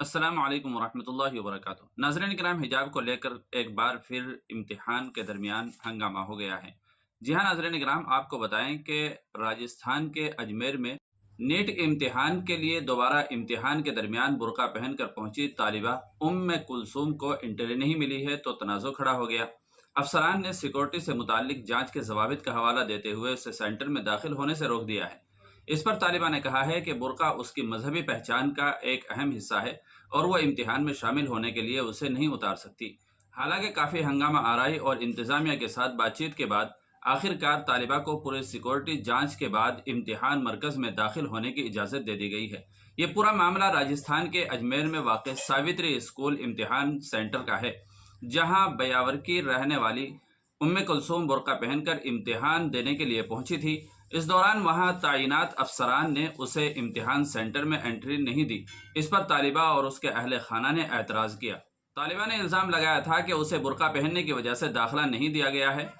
अस्सलाम वालेकुम वरहमतुल्लाहि वबरकातुहू। नाज़रीन किराम, हिजाब को लेकर एक बार फिर इम्तिहान के दरमियान हंगामा हो गया है। जी हाँ नाज़रीन किराम, आपको बताएं कि राजस्थान के अजमेर में नीट इम्तिहान के लिए दोबारा इम्तिहान के दरमियान बुर्का पहनकर पहुंची तालिबा कुलसूम को एंट्री नहीं मिली है तो तनाज़ो खड़ा हो गया। अफसरान ने सिक्योरिटी से मुताल्लिक जांच के ज़वाबित का हवाला देते हुए उसे सेंटर में दाखिल होने से रोक दिया है। इस पर तालिबा ने कहा है कि बुर्का उसकी मजहबी पहचान का एक अहम हिस्सा है और वो इम्तिहान में शामिल होने के लिए उसे नहीं उतार सकती। हालांकि काफ़ी हंगामा आराई और इंतज़ामिया के साथ बातचीत के बाद आखिरकार तालिबा को पूरे सिक्योरिटी जांच के बाद इम्तिहान मरकज में दाखिल होने की इजाज़त दे दी गई है। ये पूरा मामला राजस्थान के अजमेर में वाक़ सावित्री स्कूल इम्तिहान सेंटर का है, जहां बयावर की रहने वाली कुलसूम बुर्का पहनकर इम्तिहान देने के लिए पहुंची थी। इस दौरान वहां तैनात अफसरान ने उसे इम्तिहान सेंटर में एंट्री नहीं दी। इस पर तालिबा और उसके अहले खाना ने एतराज़ किया। तालिबा ने इल्ज़ाम लगाया था कि उसे बुर्का पहनने की वजह से दाखिला नहीं दिया गया है।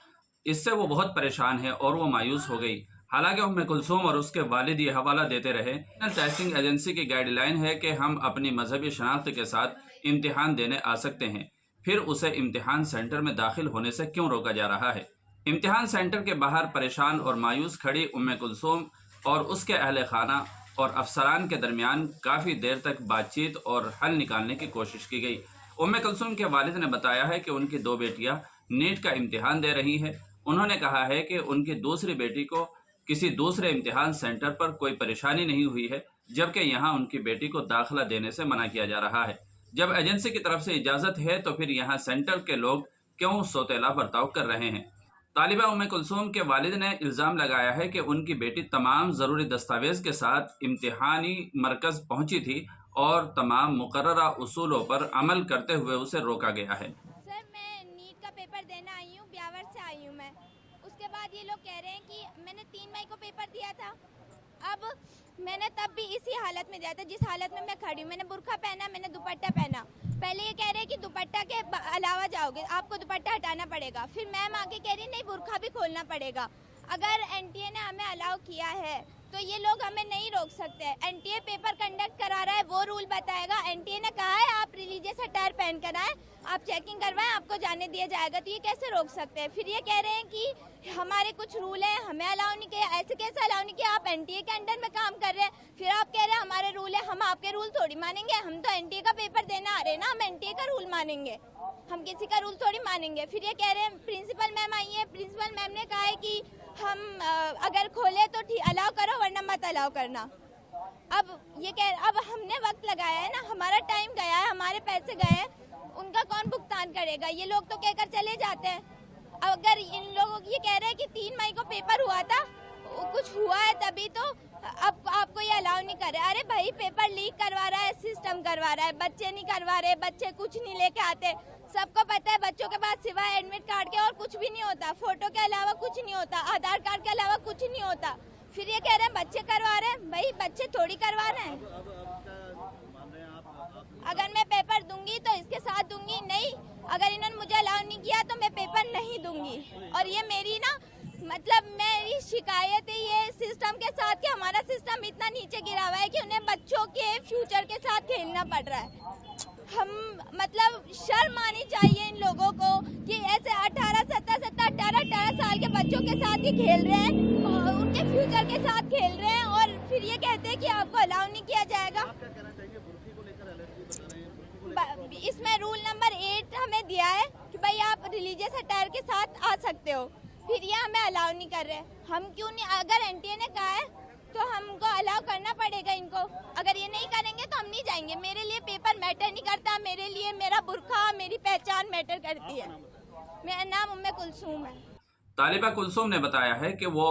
इससे वो बहुत परेशान है और वो मायूस हो गई। हालांकि कुलसूम और उसके वालिद ये हवाला देते रहे, नेशनल टेस्टिंग एजेंसी की गाइडलाइन है कि हम अपनी मजहबी शनाख्त के साथ इम्तिहान देने आ सकते हैं, फिर उसे इम्तिहान सेंटर में दाखिल होने से क्यों रोका जा रहा है। इम्तिहान सेंटर के बाहर परेशान और मायूस खड़ी कुलसूम और उसके अहले खाना और अफसरान के दरमियान काफ़ी देर तक बातचीत और हल निकालने की कोशिश की गई। कुलसूम के वालिद ने बताया है कि उनकी दो बेटियां नीट का इम्तिहान दे रही हैं। उन्होंने कहा है कि उनकी दूसरी बेटी को किसी दूसरे इम्तिहान सेंटर पर कोई परेशानी नहीं हुई है, जबकि यहाँ उनकी बेटी को दाखिला देने से मना किया जा रहा है। जब एजेंसी की तरफ से इजाज़त है तो फिर यहाँ सेंटर के लोग क्यों सौतेला बर्ताव कर रहे हैं। तालिबा कुलसूम के वालिद ने इल्ज़ाम लगाया है कि उनकी बेटी तमाम ज़रूरी दस्तावेज़ के साथ इम्तिहानी मरकज़ पहुंची थी और तमाम मुकर्ररा उसूलों पर अमल करते हुए उसे रोका गया है। सर, मैं नीट का पेपर देना आई हूँ, ब्यावर से आई हूँ मैं। उसके बाद ये लोग कह रहे हैं कि मैंने 3 मई को पेपर दिया था। अब मैंने तब भी इसी हालत में दिया था जिस हालत में मैं खड़ी हूँ। मैंने बुर्का पहना, मैंने दुपट्टा पहना। पहले ये कह रहे हैं कि दुपट्टा के अलावा जाओगे, आपको दुपट्टा हटाना पड़ेगा। फिर मैम आगे कह रही नहीं, बुर्का भी खोलना पड़ेगा। अगर एनटीए ने हमें अलाउ किया है तो ये लोग हमें नहीं रोक सकते। एनटीए पेपर कंडक्ट करा रहा है, वो रूल बताएगा। एनटीए ने कहा है आप रिलीजियस अटायर पहन कर आए, आप चेकिंग करवाएं, आपको जाने दिया जाएगा। तो ये कैसे रोक सकते हैं। फिर ये कह रहे हैं कि हमारे कुछ रूल हैं, हमें अलाउ नहीं किया। ऐसे कैसे अलाउ नहीं किया, आप एनटीए के अंडर में काम कर रहे हैं। फिर आप कह रहे हैं हमारे रूल है, हम आपके रूल थोड़ी मानेंगे। हम तो एनटीए का पेपर देना आ रहे हैं ना, हम एनटीए का रूल मानेंगे, हम किसी का रूल थोड़ी मानेंगे। फिर ये कह रहे हैं, प्रिंसिपल मैम आई है, प्रिंसिपल मैम ने कहा है कि हम अगर खोले तो ठीक अलाउ करो, वरना मत अलाउ करना। अब ये अब हमने वक्त लगाया है ना, हमारा टाइम गया है, हमारे पैसे गए हैं, उनका कौन भुगतान करेगा। ये लोग तो कहकर चले जाते हैं। अगर इन लोगों ये कह रहे हैं कि 3 मई को पेपर हुआ था, कुछ हुआ है तभी तो अब आपको ये अलाउ नहीं कर रहे। अरे भाई, पेपर लीक करवा रहा है, सिस्टम करवा रहा है, बच्चे नहीं करवा रहे, बच्चे कुछ नहीं लेके आते। सबको पता है बच्चों के पास सिवाय एडमिट कार्ड के और कुछ भी नहीं होता, फोटो के अलावा कुछ नहीं होता, आधार कार्ड के अलावा कुछ नहीं होता। फिर ये कह रहे हैं बच्चे करवा रहे हैं। भाई, बच्चे थोड़ी करवा रहे हैं। अगर मैं पेपर दूंगी तो इसके साथ दूंगी, नहीं अगर इन्होंने मुझे अलाउ नहीं किया तो मैं पेपर नहीं दूंगी। और ये मेरी ना मेरी शिकायत है ये सिस्टम के साथ कि हमारा सिस्टम इतना नीचे गिरा हुआ है कि उन्हें बच्चों के फ्यूचर के साथ खेलना पड़ रहा है। हम शर्म आनी चाहिए इन लोगों को कि ऐसे 18 साल के बच्चों के साथ ही खेल रहे हैं, उनके फ्यूचर के साथ खेल रहे हैं और फिर ये कहते हैं कि आपको अलाउ नहीं किया जाएगा। इसमें रूल नंबर 8 हमें दिया है कि भाई आप रिलीजियस अटायर के साथ आ सकते हो, फिर ये हमें अलाउ नहीं कर रहे। हम क्यों नहीं, अगर एनटीए ने कहा है तो हमको अलाउ करना पड़ेगा इनको। अगर ये नहीं करेंगे तो हम नहीं जाएंगे। मेरे लिए पेपर मैटर नहीं करता, मेरे लिए मेरा बुर्का, मेरी पहचान मैटर करती है। मेरा नाम कुलसूम है। तालिबा कुलसूम ने बताया है कि वो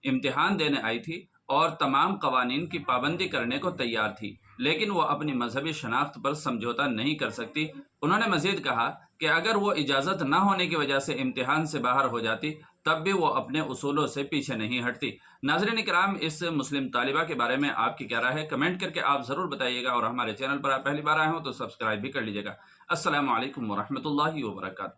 इम्तिहान देने आई थी और तमाम कवानीन की पाबंदी करने को तैयार थी, लेकिन वो अपनी मजहबी शनाख्त पर समझौता नहीं कर सकती। उन्होंने मजीद कहा कि अगर वो इजाज़त न होने की वजह से इम्तिहान से बाहर हो जाती तब भी वो अपने उसूलों से पीछे नहीं हटती। नाज़रीन इकराम, इस मुस्लिम तालिबा के बारे में आपकी क्या राय है, कमेंट करके आप ज़रूर बताइएगा और हमारे चैनल पर आप पहली बार आए हो तो सब्सक्राइब भी कर लीजिएगा। अस्सलामु अलैकुम वरहमतुल्लाहि वबरकातुहू।